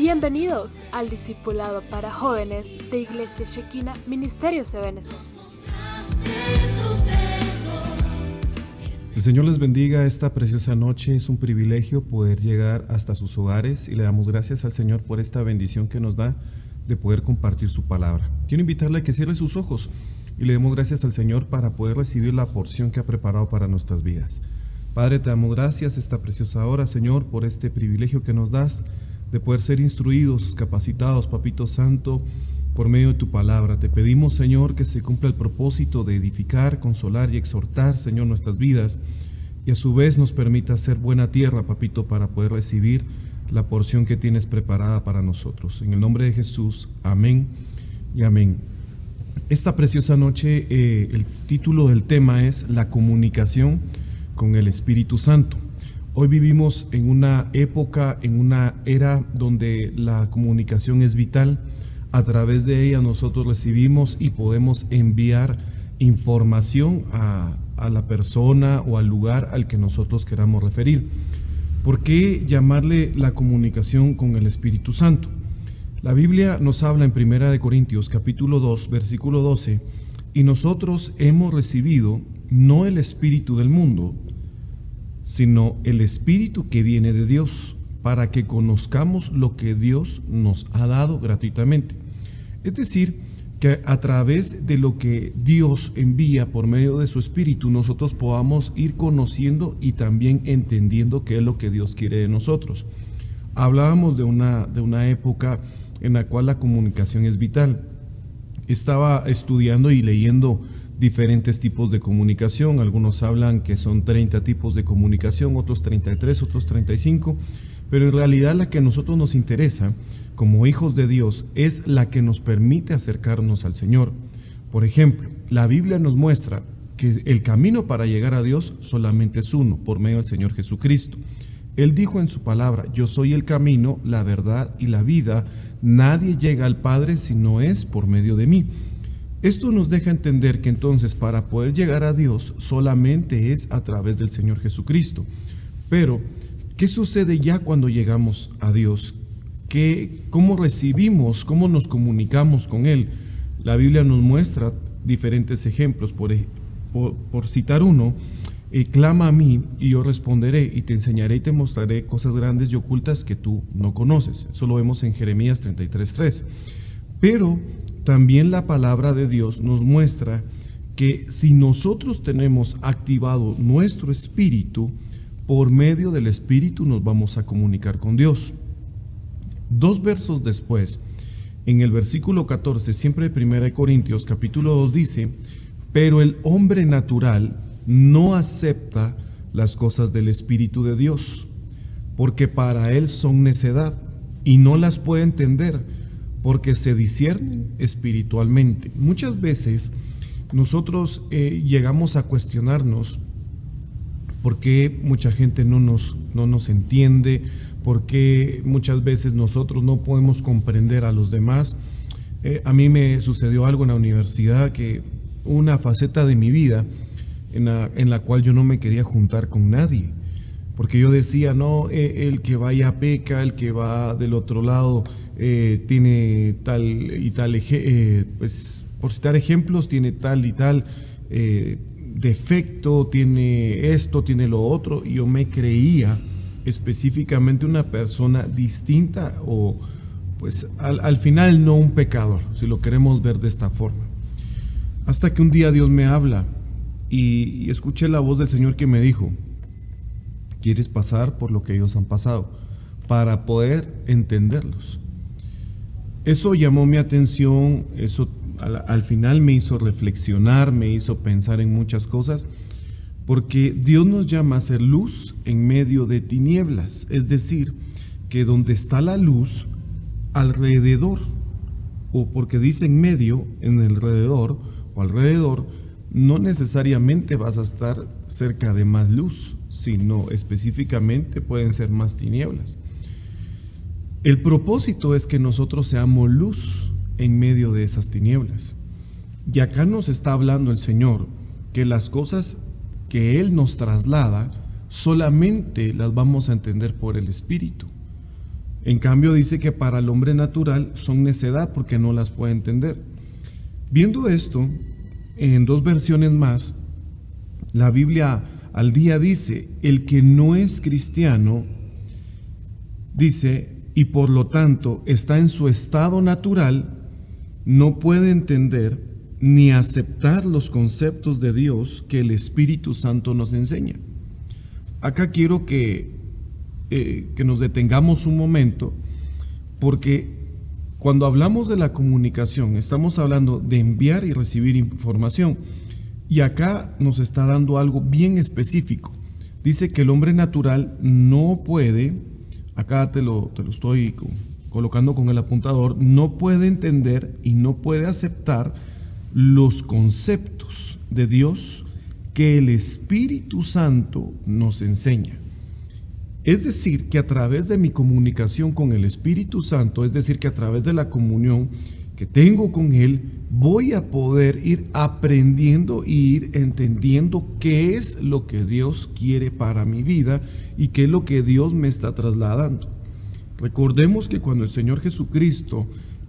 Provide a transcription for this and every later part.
Bienvenidos al Discipulado para Jóvenes de Iglesia Shekinah Ministerios Ebenezer. El Señor les bendiga esta preciosa noche. Es un privilegio poder llegar hasta sus hogares y le damos gracias al Señor por esta bendición que nos da de poder compartir su palabra. Quiero invitarle a que cierre sus ojos y le demos gracias al Señor para poder recibir la porción que ha preparado para nuestras vidas. Padre, te damos gracias esta preciosa hora, Señor, por este privilegio que nos das de poder ser instruidos, capacitados, Papito Santo, por medio de tu palabra. Te pedimos, Señor, que se cumpla el propósito de edificar, consolar y exhortar, Señor, nuestras vidas, y a su vez nos permita ser buena tierra, Papito, para poder recibir la porción que tienes preparada para nosotros. En el nombre de Jesús, amén y amén. Esta preciosa noche, el título del tema es La comunicación con el Espíritu Santo. Hoy vivimos en una época, en una era donde la comunicación es vital. A través de ella nosotros recibimos y podemos enviar información a la persona o al lugar al que nosotros queramos referir. ¿Por qué llamarle la comunicación con el Espíritu Santo? La Biblia nos habla en 1 Corintios capítulo 2, versículo 12, y nosotros hemos recibido no el espíritu del mundo, sino el Espíritu que viene de Dios, para que conozcamos lo que Dios nos ha dado gratuitamente. Es decir, que a través de lo que Dios envía por medio de su Espíritu, nosotros podamos ir conociendo y también entendiendo qué es lo que Dios quiere de nosotros. Hablábamos de una época en la cual la comunicación es vital. Estaba estudiando y leyendo diferentes tipos de comunicación. Algunos hablan que son 30 tipos de comunicación, otros 33, otros 35, pero en realidad la que a nosotros nos interesa como hijos de Dios es la que nos permite acercarnos al Señor. Por ejemplo, la Biblia nos muestra que el camino para llegar a Dios solamente es uno, por medio del Señor Jesucristo. Él dijo en su palabra: yo soy el camino, la verdad y la vida, nadie llega al Padre si no es por medio de mí. Esto nos deja entender que entonces para poder llegar a Dios solamente es a través del Señor Jesucristo. Pero, ¿qué sucede ya cuando llegamos a Dios? ¿Cómo recibimos, cómo nos comunicamos con Él? La Biblia nos muestra diferentes ejemplos. Por citar uno, clama a mí y yo responderé y te enseñaré y te mostraré cosas grandes y ocultas que tú no conoces. Eso lo vemos en Jeremías 33:3. Pero también la palabra de Dios nos muestra que si nosotros tenemos activado nuestro espíritu, por medio del espíritu nos vamos a comunicar con Dios. 2 versos después, en el versículo 14, siempre de 1 Corintios capítulo 2 dice: pero el hombre natural no acepta las cosas del Espíritu de Dios, porque para él son necedad y no las puede entender, porque se disciernen espiritualmente. Muchas veces nosotros llegamos a cuestionarnos por qué mucha gente no nos entiende, por qué muchas veces nosotros no podemos comprender a los demás. A mí me sucedió algo en la universidad, que una faceta de mi vida en la cual yo no me quería juntar con nadie, porque yo decía, no, el que vaya peca, el que va del otro lado tiene tal y tal, pues por citar ejemplos, tiene tal y tal defecto, tiene esto, tiene lo otro, y yo me creía específicamente una persona distinta, o pues al final no un pecador, si lo queremos ver de esta forma. Hasta que un día Dios me habla y escuché la voz del Señor que me dijo: ¿quieres pasar por lo que ellos han pasado para poder entenderlos? Eso llamó mi atención, eso al final me hizo reflexionar, me hizo pensar en muchas cosas, porque Dios nos llama a ser luz en medio de tinieblas, es decir, que donde está la luz, alrededor, o porque dice en medio, en el alrededor o alrededor, no necesariamente vas a estar cerca de más luz, sino específicamente pueden ser más tinieblas. El propósito es que nosotros seamos luz en medio de esas tinieblas. Y acá nos está hablando el Señor que las cosas que Él nos traslada solamente las vamos a entender por el Espíritu. En cambio dice que para el hombre natural son necedad porque no las puede entender. Viendo esto, en 2 versiones más, la Biblia al día dice, el que no es cristiano, dice, y por lo tanto está en su estado natural, no puede entender ni aceptar los conceptos de Dios que el Espíritu Santo nos enseña. Acá quiero que nos detengamos un momento, porque cuando hablamos de la comunicación, estamos hablando de enviar y recibir información. Y acá nos está dando algo bien específico. Dice que el hombre natural no puede, acá te lo estoy colocando con el apuntador, no puede entender y no puede aceptar los conceptos de Dios que el Espíritu Santo nos enseña. Es decir, que a través de mi comunicación con el Espíritu Santo, es decir, que a través de la comunión que tengo con Él, voy a poder ir aprendiendo e ir entendiendo qué es lo que Dios quiere para mi vida y qué es lo que Dios me está trasladando. Recordemos que cuando el Señor Jesucristo,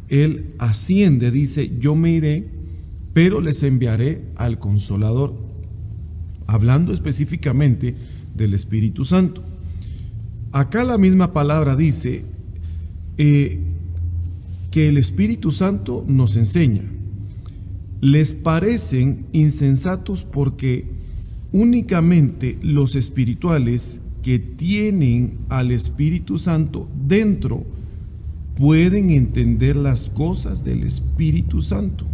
Él asciende, dice, yo me iré, pero les enviaré al Consolador, hablando específicamente del Espíritu Santo. Acá la misma palabra dice que el Espíritu Santo nos enseña. Les parecen insensatos porque únicamente los espirituales que tienen al Espíritu Santo dentro pueden entender las cosas del Espíritu Santo.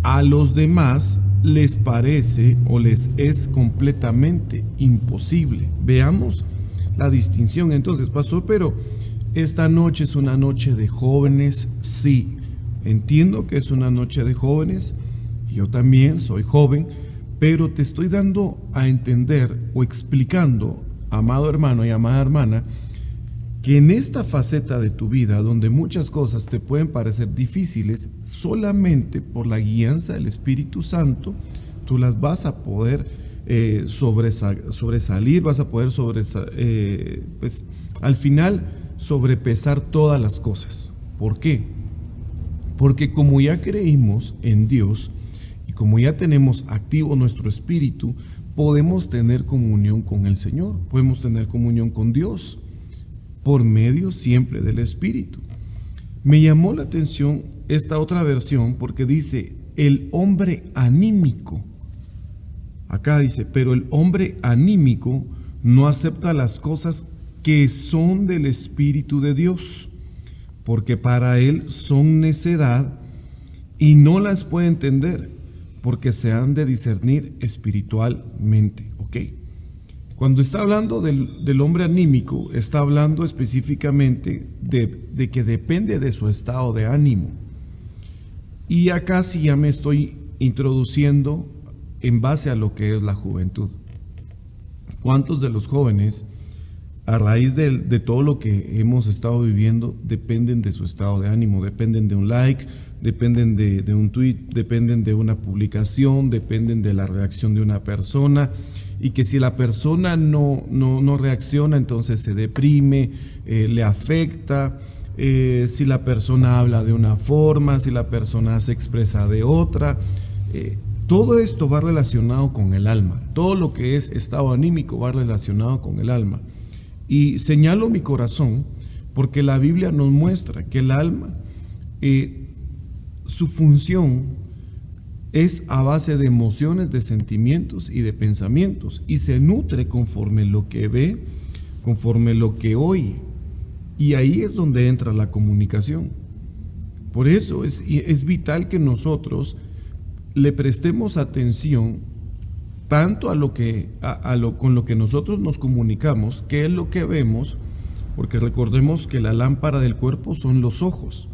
A los demás les parece o les es completamente imposible. Veamos la distinción entonces, pastor, pero esta noche es una noche de jóvenes. Sí, entiendo que es una noche de jóvenes, yo también soy joven, pero te estoy dando a entender o explicando, amado hermano y amada hermana, que en esta faceta de tu vida, donde muchas cosas te pueden parecer difíciles, solamente por la guianza del Espíritu Santo, tú las vas a poder sobresalir, vas a poder pues al final sobrepesar todas las cosas. ¿Por qué? Porque como ya creímos en Dios y como ya tenemos activo nuestro espíritu, podemos tener comunión con el Señor, podemos tener comunión con Dios por medio siempre del Espíritu. Me llamó la atención esta otra versión porque dice el hombre anímico. Acá dice, pero el hombre anímico no acepta las cosas que son del Espíritu de Dios, porque para él son necedad y no las puede entender, porque se han de discernir espiritualmente. ¿Ok? Cuando está hablando del hombre anímico, está hablando específicamente de que depende de su estado de ánimo. Y acá sí ya me estoy introduciendo en base a lo que es la juventud. ¿Cuántos de los jóvenes, a raíz de todo lo que hemos estado viviendo, dependen de su estado de ánimo, dependen de un like, dependen de un tweet, dependen de una publicación, dependen de la reacción de una persona, y que si la persona no reacciona, entonces se deprime, le afecta, si la persona habla de una forma, si la persona se expresa de otra, todo esto va relacionado con el alma. Todo lo que es estado anímico va relacionado con el alma. Y señalo mi corazón porque la Biblia nos muestra que el alma, su función es a base de emociones, de sentimientos y de pensamientos, y se nutre conforme lo que ve, conforme lo que oye. Y ahí es donde entra la comunicación. Por eso es vital que nosotros le prestemos atención tanto a con lo que nosotros nos comunicamos, que es lo que vemos, porque recordemos que la lámpara del cuerpo son los ojos.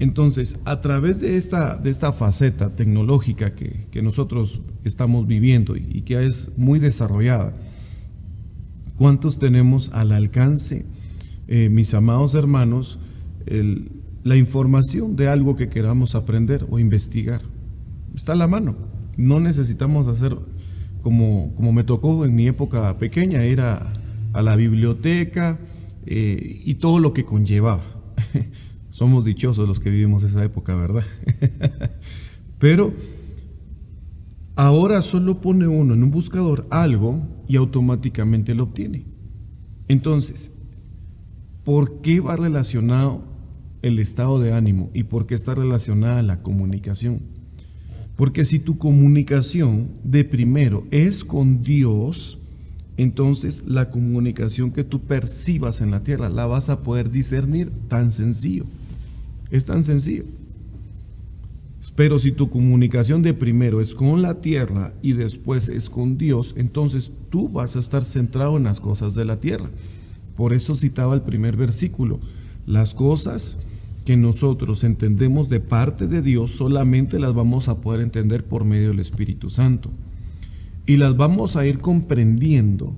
Entonces, a través de esta faceta tecnológica que nosotros estamos viviendo y que es muy desarrollada, ¿cuántos tenemos al alcance, mis amados hermanos, la información de algo que queramos aprender o investigar? Está a la mano. No necesitamos hacer como me tocó en mi época pequeña, ir a la biblioteca, y todo lo que conllevaba. Somos dichosos los que vivimos esa época, ¿verdad? Pero ahora solo pone uno en un buscador algo y automáticamente lo obtiene. Entonces, ¿por qué va relacionado el estado de ánimo y por qué está relacionada la comunicación? Porque si tu comunicación de primero es con Dios, entonces la comunicación que tú percibas en la tierra la vas a poder discernir. Tan sencillo, es tan sencillo. Pero si tu comunicación de primero es con la tierra y después es con Dios, entonces tú vas a estar centrado en las cosas de la tierra. Por eso citaba el primer versículo: las cosas que nosotros entendemos de parte de Dios solamente las vamos a poder entender por medio del Espíritu Santo, y las vamos a ir comprendiendo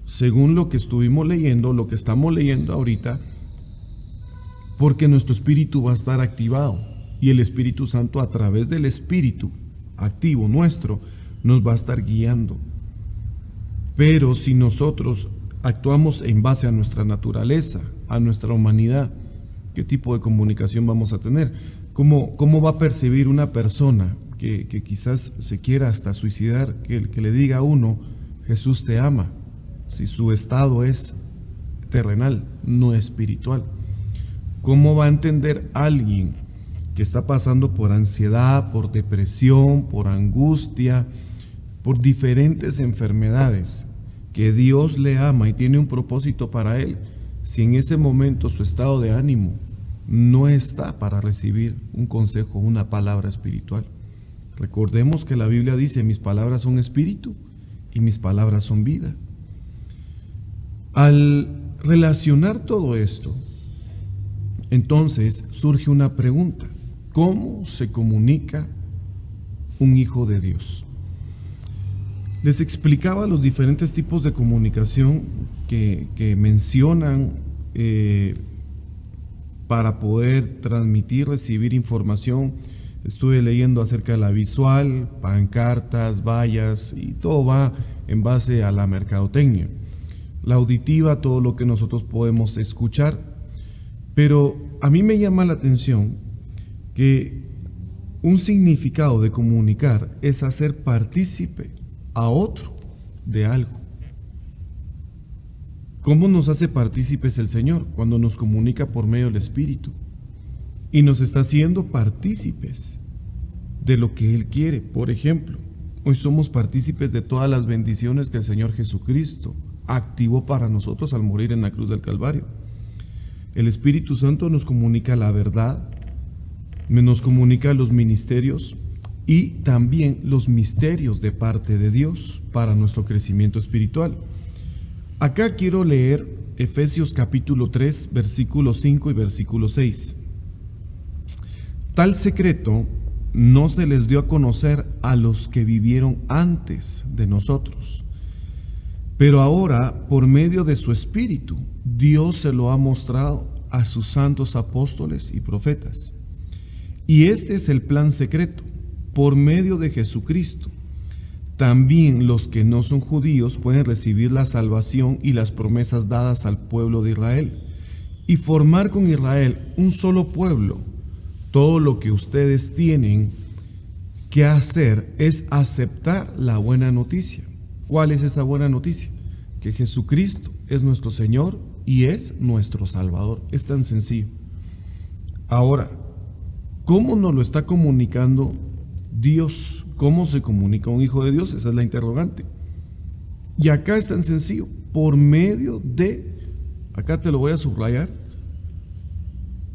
según lo que estuvimos leyendo, lo que estamos leyendo ahorita, porque nuestro espíritu va a estar activado y el Espíritu Santo, a través del espíritu activo nuestro, nos va a estar guiando. Pero si nosotros actuamos en base a nuestra naturaleza, a nuestra humanidad, ¿qué tipo de comunicación vamos a tener? ¿Cómo va a percibir una persona que quizás se quiera hasta suicidar, que le diga a uno, Jesús te ama, si su estado es terrenal, no espiritual? ¿Cómo va a entender alguien que está pasando por ansiedad, por depresión, por angustia, por diferentes enfermedades, que Dios le ama y tiene un propósito para él, si en ese momento su estado de ánimo no está para recibir un consejo, una palabra espiritual? Recordemos que la Biblia dice, mis palabras son espíritu y mis palabras son vida. Al relacionar todo esto, entonces surge una pregunta: ¿cómo se comunica un hijo de Dios? Les explicaba los diferentes tipos de comunicación que mencionan para poder transmitir, recibir información. Estuve leyendo acerca de la visual, pancartas, vallas, y todo va en base a la mercadotecnia. La auditiva, todo lo que nosotros podemos escuchar. Pero a mí me llama la atención que un significado de comunicar es hacer partícipe a otro de algo. ¿Cómo nos hace partícipes el Señor? Cuando nos comunica por medio del Espíritu y nos está haciendo partícipes de lo que Él quiere. Por ejemplo, hoy somos partícipes de todas las bendiciones que el Señor Jesucristo activó para nosotros al morir en la cruz del Calvario. El Espíritu Santo nos comunica la verdad, nos comunica los ministerios y también los misterios de parte de Dios para nuestro crecimiento espiritual. Acá quiero leer Efesios capítulo 3, versículo 5 y versículo 6. Tal secreto no se les dio a conocer a los que vivieron antes de nosotros, pero ahora, por medio de su Espíritu, Dios se lo ha mostrado a sus santos apóstoles y profetas. Y este es el plan secreto: por medio de Jesucristo, también los que no son judíos pueden recibir la salvación y las promesas dadas al pueblo de Israel, y formar con Israel un solo pueblo. Todo lo que ustedes tienen que hacer es aceptar la buena noticia. ¿Cuál es esa buena noticia? Que Jesucristo es nuestro Señor y es nuestro Salvador. Es tan sencillo. Ahora, ¿cómo nos lo está comunicando Dios? ¿Cómo se comunica un hijo de Dios? Esa es la interrogante. Y acá es tan sencillo: por medio de, acá te lo voy a subrayar,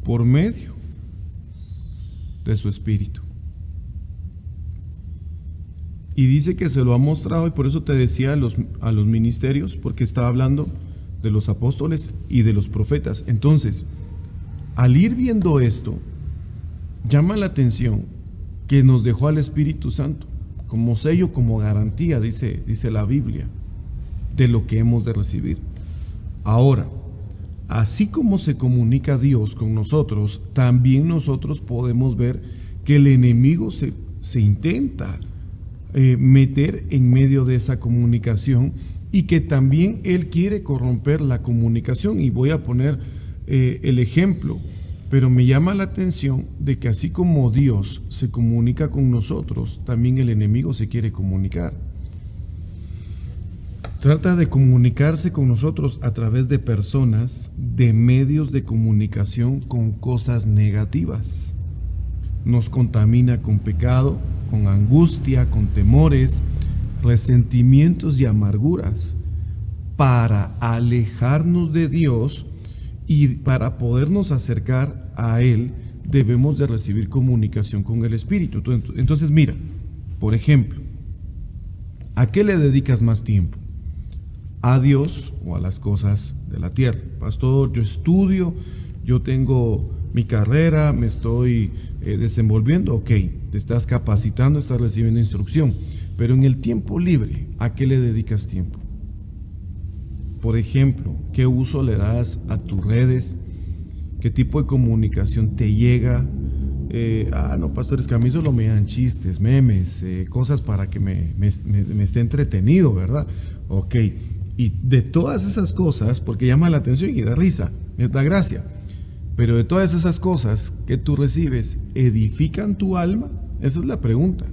por medio de su Espíritu. Y dice que se lo ha mostrado, y por eso te decía a los ministerios, porque estaba hablando de los apóstoles y de los profetas. Entonces, al ir viendo esto, llama la atención que nos dejó al Espíritu Santo como sello, como garantía, dice la Biblia, de lo que hemos de recibir. Ahora, así como se comunica Dios con nosotros, también nosotros podemos ver que el enemigo se intenta meter en medio de esa comunicación y que también Él quiere corromper la comunicación. Y voy a poner el ejemplo, pero me llama la atención de que así como Dios se comunica con nosotros, también el enemigo se quiere comunicar. Trata de comunicarse con nosotros a través de personas, de medios de comunicación con cosas negativas. Nos contamina con pecado, con angustia, con temores, resentimientos y amarguras, para alejarnos de Dios. Y para podernos acercar a Él, debemos de recibir comunicación con el Espíritu. Entonces mira, por ejemplo, ¿a qué le dedicas más tiempo? ¿A Dios o a las cosas de la tierra? Pastor, yo estudio, yo tengo mi carrera, me estoy desenvolviendo. Ok, te estás capacitando, estás recibiendo instrucción, pero en el tiempo libre, ¿a qué le dedicas tiempo? Por ejemplo, ¿qué uso le das a tus redes? ¿Qué tipo de comunicación te llega? No, pastor, es que a mí solo me dan chistes, memes, cosas para que me esté entretenido, ¿verdad? Ok, y de todas esas cosas, porque llama la atención y da risa, me da gracia, pero de todas esas cosas que tú recibes, ¿edifican tu alma? Esa es la pregunta.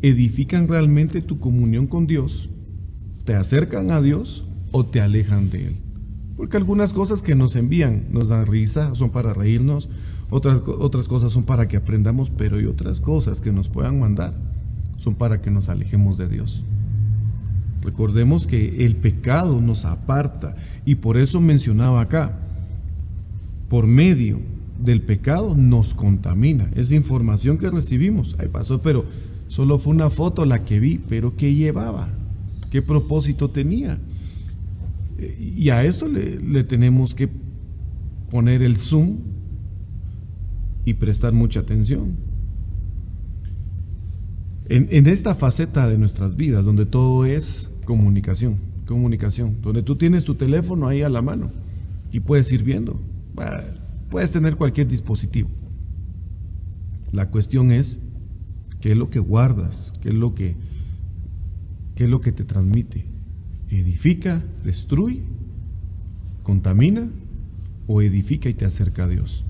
¿Edifican realmente tu comunión con Dios? ¿Te acercan a Dios o te alejan de Él? Porque algunas cosas que nos envían nos dan risa, son para reírnos, otras cosas son para que aprendamos, pero hay otras cosas que nos puedan mandar, son para que nos alejemos de Dios. Recordemos que el pecado nos aparta, y por eso mencionaba acá, por medio del pecado nos contamina. Esa información que recibimos, ay pasó, pero solo fue una foto la que vi, pero ¿qué llevaba? ¿Qué propósito tenía? Y a esto le tenemos que poner el zoom y prestar mucha atención. En esta faceta de nuestras vidas, donde todo es comunicación, donde tú tienes tu teléfono ahí a la mano y puedes ir viendo, puedes tener cualquier dispositivo. La cuestión es, ¿qué es lo que guardas? ¿Qué es lo que te transmite? ¿Edifica, destruye, contamina o edifica y te acerca a Dios?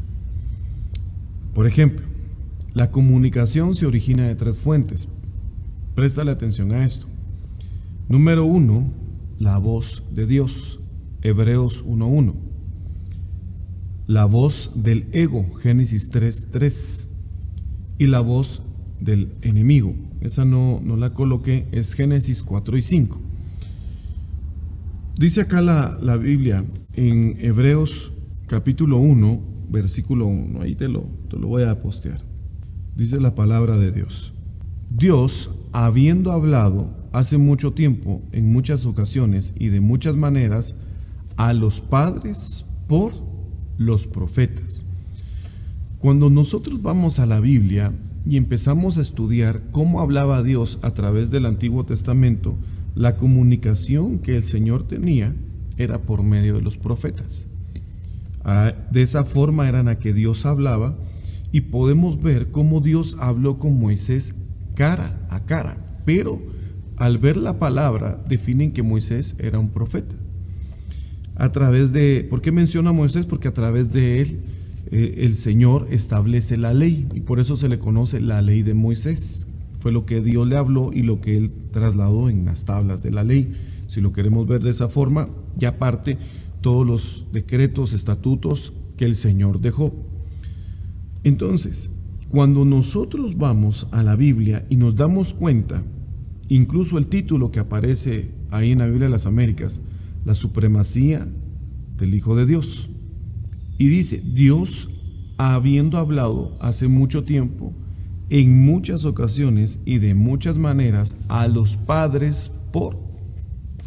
Por ejemplo, la comunicación se origina de 3 fuentes. Préstale atención a esto. Número 1, la voz de Dios, Hebreos 1:1. La voz del ego, Génesis 3:3. Y la voz del enemigo, esa no la coloqué, es Génesis 4:5. Dice acá la Biblia en Hebreos capítulo 1, versículo 1, ahí te lo voy a postear. Dice la palabra de Dios: Dios, habiendo hablado hace mucho tiempo, en muchas ocasiones y de muchas maneras, a los padres por los profetas. Cuando nosotros vamos a la Biblia y empezamos a estudiar cómo hablaba Dios a través del Antiguo Testamento, la comunicación que el Señor tenía era por medio de los profetas. De esa forma era la que Dios hablaba, y podemos ver cómo Dios habló con Moisés cara a cara, pero al ver la palabra definen que Moisés era un profeta. ¿Por qué menciona a Moisés? Porque a través de él el Señor establece la ley, y por eso se le conoce la ley de Moisés. Fue lo que Dios le habló y lo que él trasladó en las tablas de la ley. Si lo queremos ver de esa forma, y aparte todos los decretos, estatutos que el Señor dejó. Entonces, cuando nosotros vamos a la Biblia y nos damos cuenta, incluso el título que aparece ahí en la Biblia de las Américas, la supremacía del Hijo de Dios, y dice: Dios, habiendo hablado hace mucho tiempo, en muchas ocasiones y de muchas maneras, a los padres por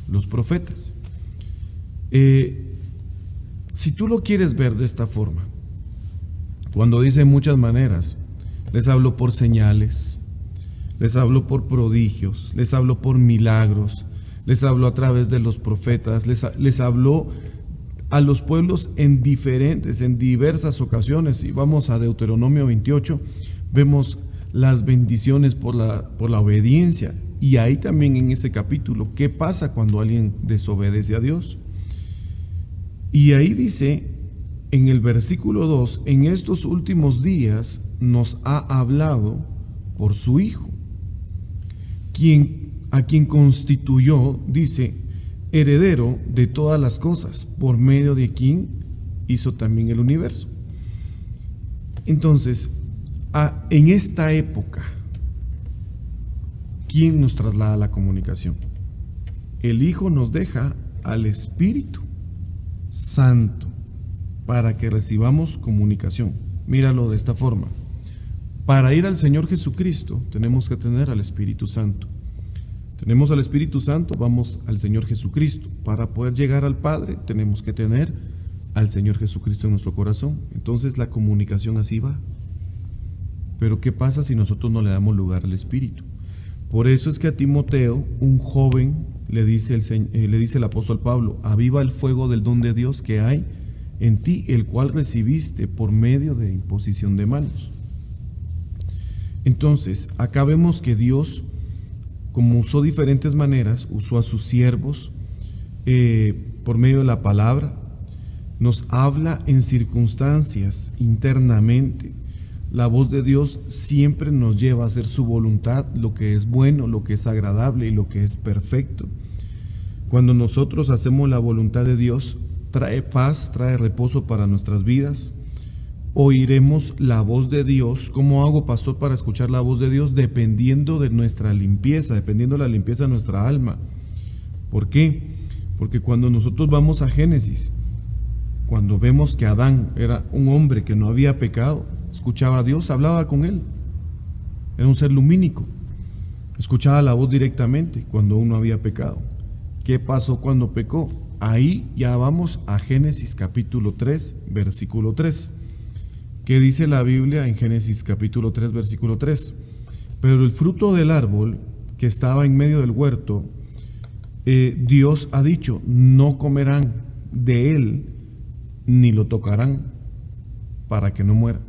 los profetas. Si tú lo quieres ver de esta forma, cuando dice muchas maneras, les habló por señales, les habló por prodigios, les habló por milagros, les habló a través de los profetas, les habló a los pueblos en diversas ocasiones. Y vamos a Deuteronomio 28, vemos las bendiciones por la obediencia, Y ahí también en ese capítulo, ¿qué pasa cuando alguien desobedece a Dios? Y ahí dice, en el versículo 2, en estos últimos días nos ha hablado por su Hijo, a quien constituyó, dice, heredero de todas las cosas, por medio de quien hizo también el universo. Entonces, en esta época, ¿quién nos traslada la comunicación? El Hijo nos deja al Espíritu Santo para que recibamos comunicación. Míralo de esta forma. Para ir al Señor Jesucristo tenemos que tener al Espíritu Santo. Tenemos al Espíritu Santo, vamos al Señor Jesucristo. Para poder llegar al Padre tenemos que tener al Señor Jesucristo en nuestro corazón. Entonces la comunicación así va. Pero ¿qué pasa si nosotros no le damos lugar al Espíritu? Por eso es que a Timoteo, un joven, le dice el apóstol Pablo, aviva el fuego del don de Dios que hay en ti, el cual recibiste por medio de imposición de manos. Entonces, acá vemos que Dios, como usó diferentes maneras, usó a sus siervos por medio de la palabra, nos habla en circunstancias internamente. La voz de Dios siempre nos lleva a hacer su voluntad, lo que es bueno, lo que es agradable y lo que es perfecto. Cuando nosotros hacemos la voluntad de Dios, trae paz, trae reposo para nuestras vidas. Oiremos la voz de Dios. ¿Cómo hago, pastor, para escuchar la voz de Dios? Dependiendo de nuestra limpieza, dependiendo de la limpieza de nuestra alma. ¿Por qué? Porque cuando nosotros vamos a Génesis, cuando vemos que Adán era un hombre que no había pecado, escuchaba a Dios, hablaba con él. Era un ser lumínico. Escuchaba la voz directamente cuando uno había pecado. ¿Qué pasó cuando pecó? Ahí ya vamos a Génesis capítulo 3, versículo 3. ¿Qué dice la Biblia en Génesis capítulo 3, versículo 3? Pero el fruto del árbol que estaba en medio del huerto, Dios ha dicho, no comerán de él ni lo tocarán para que no muera.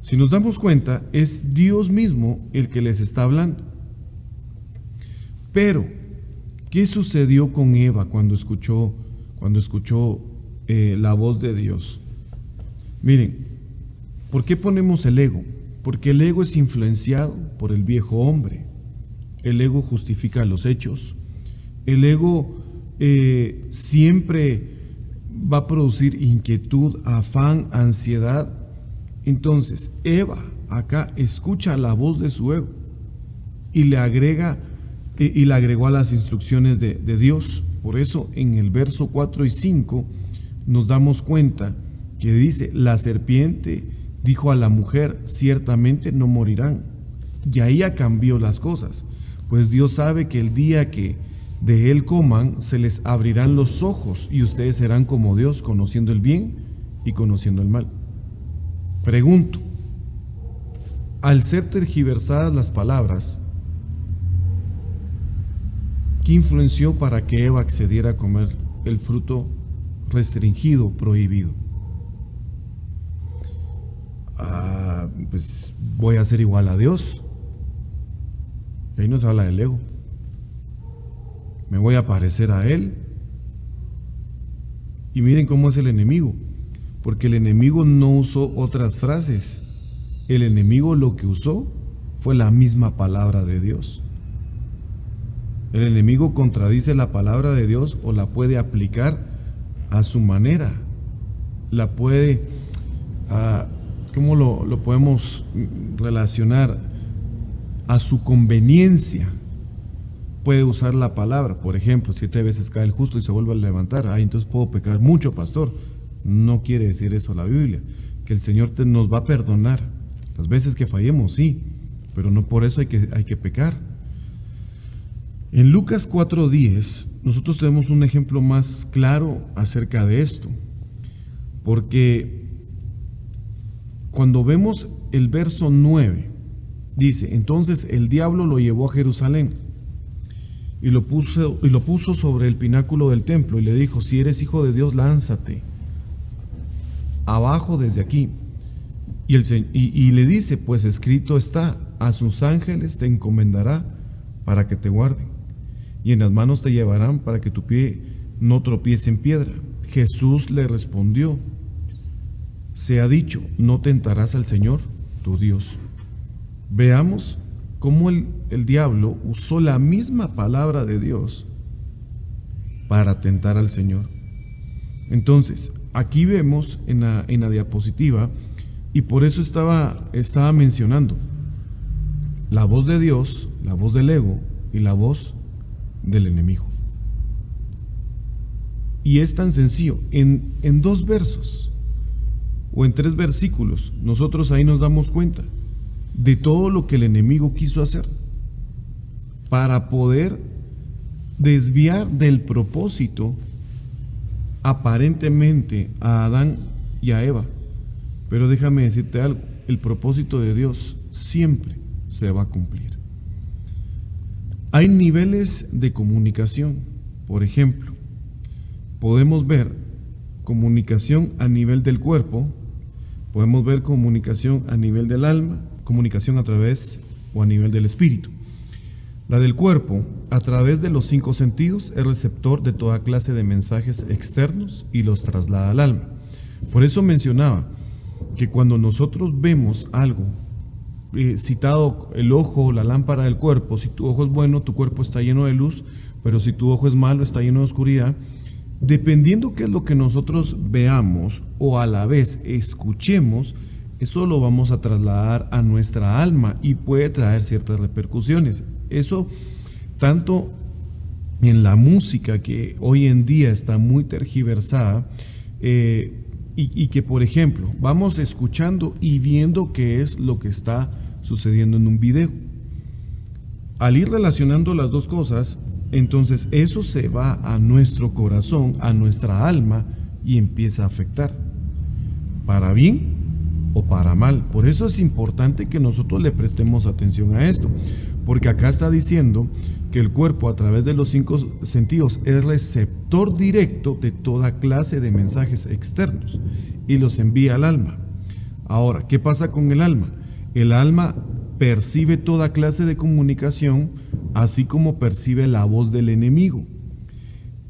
Si nos damos cuenta, es Dios mismo el que les está hablando. Pero, ¿qué sucedió con Eva cuando escuchó la voz de Dios? Miren, ¿por qué ponemos el ego? Porque el ego es influenciado por el viejo hombre. El ego justifica los hechos. El ego siempre va a producir inquietud, afán, ansiedad. Entonces, Eva acá escucha la voz de su ego y le agregó a las instrucciones de Dios. Por eso en el verso 4 y 5 nos damos cuenta que dice, la serpiente dijo a la mujer, ciertamente no morirán. Y ahí ya cambió las cosas, pues Dios sabe que el día que de él coman, se les abrirán los ojos y ustedes serán como Dios, conociendo el bien y conociendo el mal. Pregunto, al ser tergiversadas las palabras, ¿qué influenció para que Eva accediera a comer el fruto restringido, prohibido? Pues voy a ser igual a Dios. Y ahí nos habla del ego. Me voy a parecer a Él. Y miren cómo es el enemigo, porque el enemigo no usó otras frases. El enemigo lo que usó fue la misma palabra de Dios. El enemigo contradice la palabra de Dios o la puede aplicar a su manera. La puede, ¿cómo lo podemos relacionar? A su conveniencia. Puede usar la palabra, por ejemplo, 7 veces cae el justo y se vuelve a levantar. Entonces puedo pecar mucho, pastor. No quiere decir eso la Biblia. Que el Señor nos va a perdonar las veces que fallemos, sí, pero no por eso hay que pecar. En Lucas 4:10 nosotros tenemos un ejemplo más claro acerca de esto, porque cuando vemos el verso 9, dice, entonces el diablo lo llevó a Jerusalén y lo puso sobre el pináculo del templo y le dijo, si eres hijo de Dios, lánzate abajo desde aquí. Y le dice, pues escrito está, a sus ángeles te encomendará para que te guarden, y en las manos te llevarán para que tu pie no tropiece en piedra. Jesús le respondió: se ha dicho, no tentarás al Señor, tu Dios. Veamos cómo el diablo usó la misma palabra de Dios para tentar al Señor. Entonces, aquí vemos en la diapositiva, y por eso estaba mencionando la voz de Dios, la voz del ego y la voz del enemigo. Y es tan sencillo, en 2 versos o en 3 versículos, nosotros ahí nos damos cuenta de todo lo que el enemigo quiso hacer para poder desviar del propósito aparentemente a Adán y a Eva. Pero déjame decirte algo, el propósito de Dios siempre se va a cumplir. Hay niveles de comunicación. Por ejemplo, podemos ver comunicación a nivel del cuerpo, podemos ver comunicación a nivel del alma, comunicación a través o a nivel del espíritu. La del cuerpo, a través de los 5 sentidos, es receptor de toda clase de mensajes externos y los traslada al alma. Por eso mencionaba que cuando nosotros vemos algo, citado el ojo, la lámpara del cuerpo, si tu ojo es bueno, tu cuerpo está lleno de luz, pero si tu ojo es malo, está lleno de oscuridad. Dependiendo qué es lo que nosotros veamos o a la vez escuchemos, eso lo vamos a trasladar a nuestra alma y puede traer ciertas repercusiones. Eso tanto en la música, que hoy en día está muy tergiversada, y que, por ejemplo, vamos escuchando y viendo qué es lo que está sucediendo en un video. Al ir relacionando las 2 cosas, entonces eso se va a nuestro corazón, a nuestra alma, y empieza a afectar, para bien o para mal. Por eso es importante que nosotros le prestemos atención a esto, porque acá está diciendo que el cuerpo, a través de los 5 sentidos, es receptor directo de toda clase de mensajes externos y los envía al alma. Ahora, ¿qué pasa con el alma? El alma percibe toda clase de comunicación, así como percibe la voz del enemigo.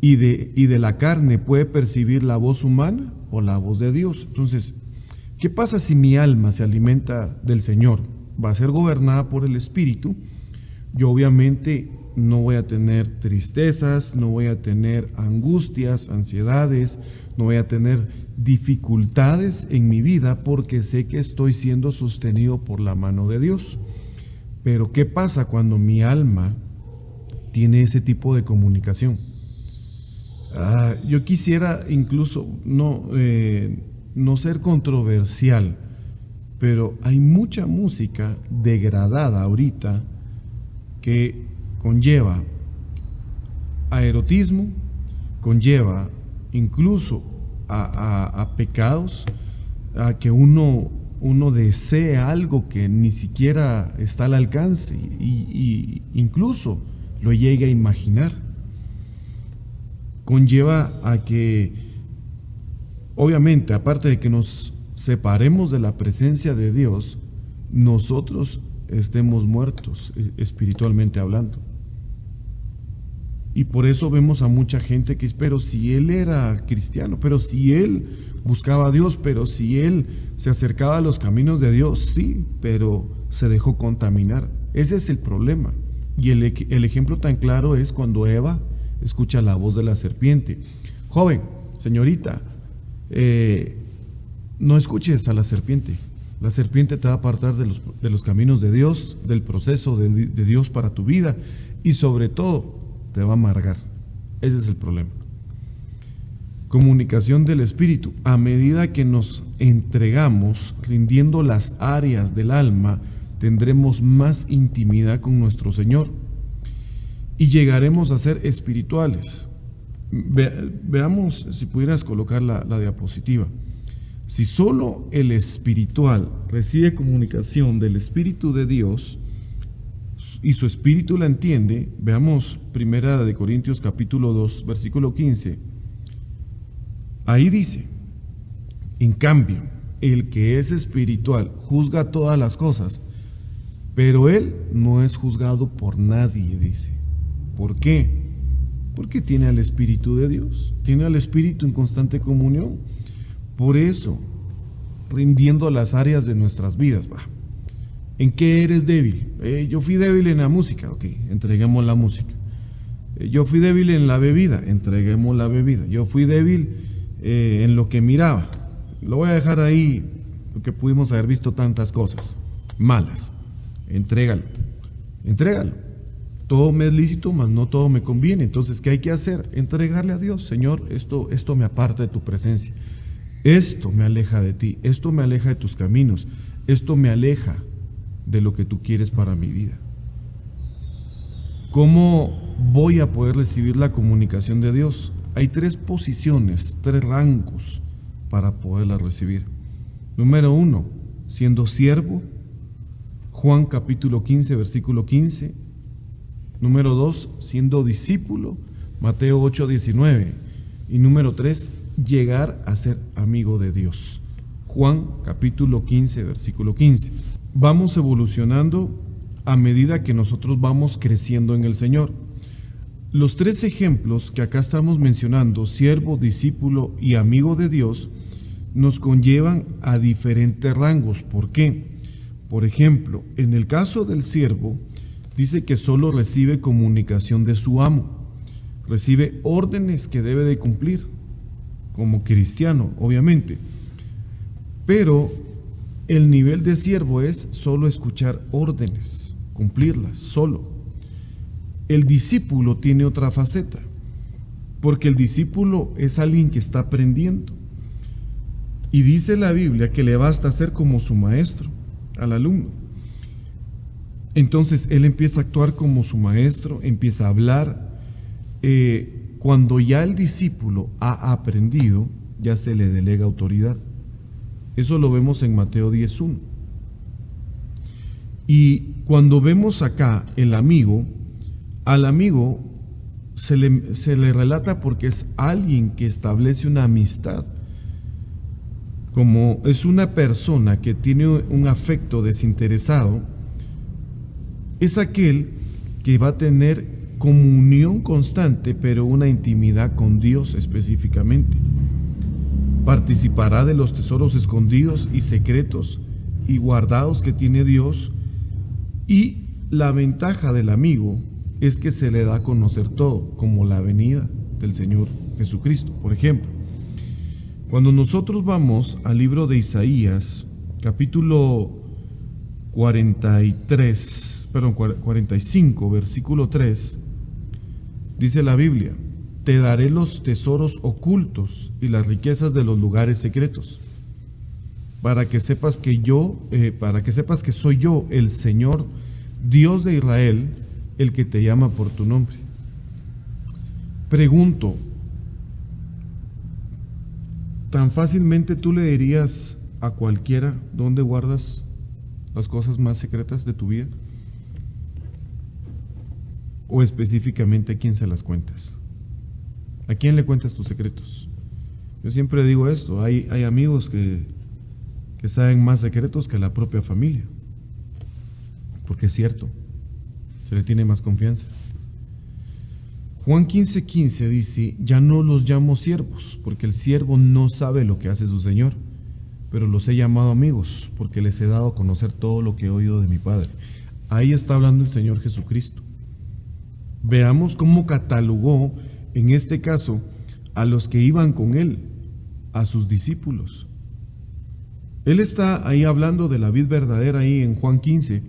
Y de la carne puede percibir la voz humana o la voz de Dios. Entonces, ¿qué pasa si mi alma se alimenta del Señor? Va a ser gobernada por el Espíritu. Yo obviamente no voy a tener tristezas, no voy a tener angustias, ansiedades, no voy a tener dificultades en mi vida, porque sé que estoy siendo sostenido por la mano de Dios. Pero ¿qué pasa cuando mi alma tiene ese tipo de comunicación? Yo quisiera incluso no ser controversial, pero hay mucha música degradada ahorita que conlleva a erotismo, conlleva incluso a pecados, a que uno desee algo que ni siquiera está al alcance y incluso lo llegue a imaginar. Conlleva a que, obviamente, aparte de que nos separemos de la presencia de Dios, nosotros estemos muertos espiritualmente hablando. Y por eso vemos a mucha gente que dice: pero si él era cristiano, pero si él buscaba a Dios, pero si él se acercaba a los caminos de Dios, sí, pero se dejó contaminar. Ese es el problema. Y el ejemplo tan claro es cuando Eva escucha la voz de la serpiente. Joven, señorita, no escuches a la serpiente. La serpiente te va a apartar de los caminos de Dios, del proceso de Dios para tu vida, y sobre todo te va a amargar. Ese es el problema. Comunicación del Espíritu. A medida que nos entregamos, rindiendo las áreas del alma, tendremos más intimidad con nuestro Señor y llegaremos a ser espirituales. Veamos si pudieras colocar la diapositiva. Si solo el espiritual recibe comunicación del Espíritu de Dios y su espíritu la entiende, veamos 1 Corintios capítulo 2, versículo 15. Ahí dice: en cambio, el que es espiritual juzga todas las cosas, pero él no es juzgado por nadie, dice. ¿Por qué? Porque tiene al Espíritu de Dios, tiene al Espíritu en constante comunión. Por eso, rindiendo las áreas de nuestras vidas. ¿En qué eres débil? Yo fui débil en la música, ok, entreguemos la música. Yo fui débil en la bebida, entreguemos la bebida. Yo fui débil en lo que miraba. Lo voy a dejar ahí porque pudimos haber visto tantas cosas malas. Entrégalo. Todo me es lícito, mas no todo me conviene. Entonces, ¿qué hay que hacer? Entregarle a Dios. Señor, esto me aparta de tu presencia. Esto me aleja de ti. Esto me aleja de tus caminos. Esto me aleja de lo que tú quieres para mi vida. ¿Cómo voy a poder recibir la comunicación de Dios? Hay 3 posiciones, 3 rangos para poderla recibir. Número 1, siendo siervo, Juan capítulo 15, versículo 15. Número 2, siendo discípulo, Mateo 8, 19. Y número 3, llegar a ser amigo de Dios. Juan capítulo 15, versículo 15. Vamos evolucionando a medida que nosotros vamos creciendo en el Señor. Los 3 ejemplos que acá estamos mencionando, siervo, discípulo y amigo de Dios, nos conllevan a diferentes rangos. ¿Por qué? Por ejemplo, en el caso del siervo, dice que solo recibe comunicación de su amo, recibe órdenes que debe de cumplir, como cristiano, obviamente. Pero el nivel de siervo es solo escuchar órdenes, cumplirlas, solo. El discípulo tiene otra faceta, porque el discípulo es alguien que está aprendiendo. Y dice la Biblia que le basta ser como su maestro al alumno. Entonces él empieza a actuar como su maestro, empieza a hablar. Cuando ya el discípulo ha aprendido, ya se le delega autoridad. Eso lo vemos en Mateo 10:1. Y cuando vemos acá el amigo, al amigo se le relata porque es alguien que establece una amistad. Como es una persona que tiene un afecto desinteresado, es aquel que va a tener comunión constante, pero una intimidad con Dios específicamente. Participará de los tesoros escondidos y secretos y guardados que tiene Dios. Y la ventaja del amigo es que se le da a conocer todo, como la venida del Señor Jesucristo. Por ejemplo, cuando nosotros vamos al libro de Isaías, capítulo 45, versículo 3, dice la Biblia: te daré los tesoros ocultos y las riquezas de los lugares secretos, para que sepas que soy yo, el Señor, Dios de Israel, el que te llama por tu nombre. Pregunto, ¿tan fácilmente tú le dirías a cualquiera dónde guardas las cosas más secretas de tu vida? ¿O específicamente a quién se las cuentas? ¿A quién le cuentas tus secretos? Yo siempre digo esto, hay amigos que saben más secretos que la propia familia, porque es cierto, se le tiene más confianza. Juan 15:15 dice: ya no los llamo siervos, porque el siervo no sabe lo que hace su Señor, pero los he llamado amigos, porque les he dado a conocer todo lo que he oído de mi Padre. Ahí está hablando el Señor Jesucristo. Veamos cómo catalogó, en este caso, a los que iban con él, a sus discípulos. Él está ahí hablando de la vid verdadera ahí en Juan 15,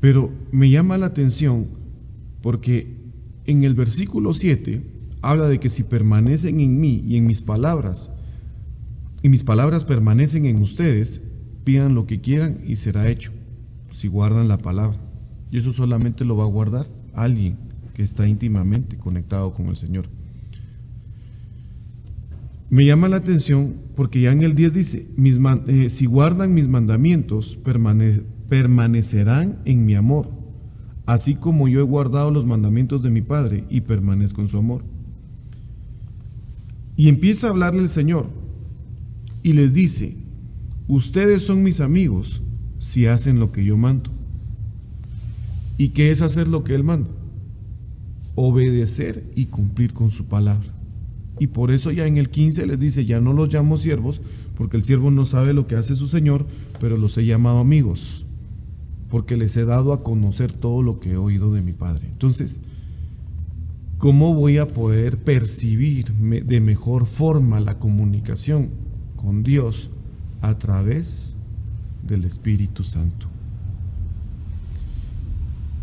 pero me llama la atención porque en el versículo 7 habla de que si permanecen en mí y mis palabras permanecen en ustedes, pidan lo que quieran y será hecho, si guardan la palabra. Y eso solamente lo va a guardar alguien que está íntimamente conectado con el Señor. Me llama la atención porque ya en el 10 dice: si guardan mis mandamientos, permanecerán en mi amor, así como yo he guardado los mandamientos de mi Padre y permanezco en su amor. Y empieza a hablarle el Señor y les dice: ustedes son mis amigos si hacen lo que yo mando. ¿Y qué es hacer lo que Él manda? Obedecer y cumplir con su palabra. Y por eso ya en el 15 les dice, ya no los llamo siervos, porque el siervo no sabe lo que hace su Señor, pero los he llamado amigos, porque les he dado a conocer todo lo que he oído de mi Padre. Entonces, ¿cómo voy a poder percibir de mejor forma la comunicación con Dios? A través del Espíritu Santo.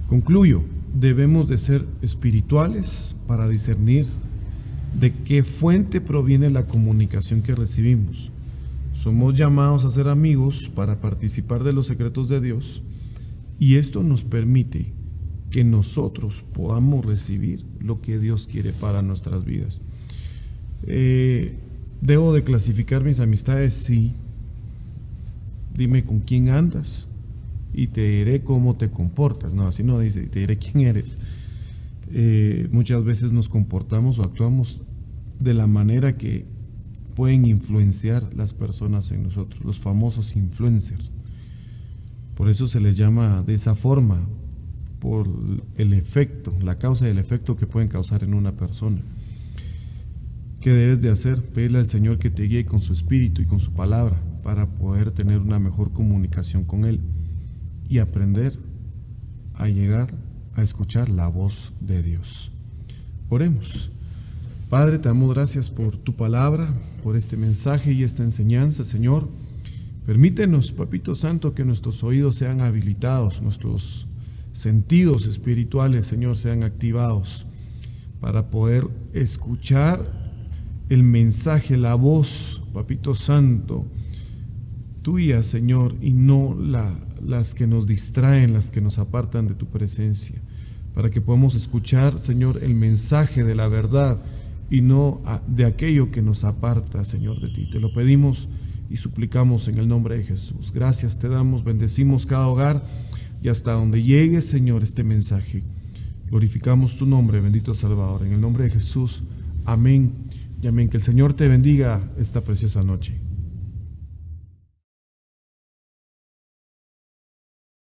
Concluyo, debemos de ser espirituales para discernir de qué fuente proviene la comunicación que recibimos. Somos llamados a ser amigos para participar de los secretos de Dios, y esto nos permite que nosotros podamos recibir lo que Dios quiere para nuestras vidas. ¿Debo de clasificar mis amistades? Sí. Dime con quién andas y te diré cómo te comportas. No, así no dice, te diré quién eres. Muchas veces nos comportamos o actuamos de la manera que pueden influenciar las personas en nosotros, los famosos influencers. Por eso se les llama de esa forma, por el efecto, la causa y el efecto que pueden causar en una persona. ¿Qué debes de hacer? Pedirle al Señor que te guíe con su espíritu y con su palabra para poder tener una mejor comunicación con Él y aprender a llegar a escuchar la voz de Dios. Oremos. Padre, te damos gracias por tu palabra, por este mensaje y esta enseñanza, Señor. Permítenos, Papito Santo, que nuestros oídos sean habilitados, nuestros sentidos espirituales, Señor, sean activados para poder escuchar el mensaje, la voz, Papito Santo, tuya, Señor, y no las que nos distraen, las que nos apartan de tu presencia, para que podamos escuchar, Señor, el mensaje de la verdad y no de aquello que nos aparta, Señor, de ti. Te lo pedimos y suplicamos en el nombre de Jesús. Gracias te damos, bendecimos cada hogar y hasta donde llegue, Señor, este mensaje. Glorificamos tu nombre, bendito Salvador, en el nombre de Jesús. Amén y amén. Que el Señor te bendiga esta preciosa noche.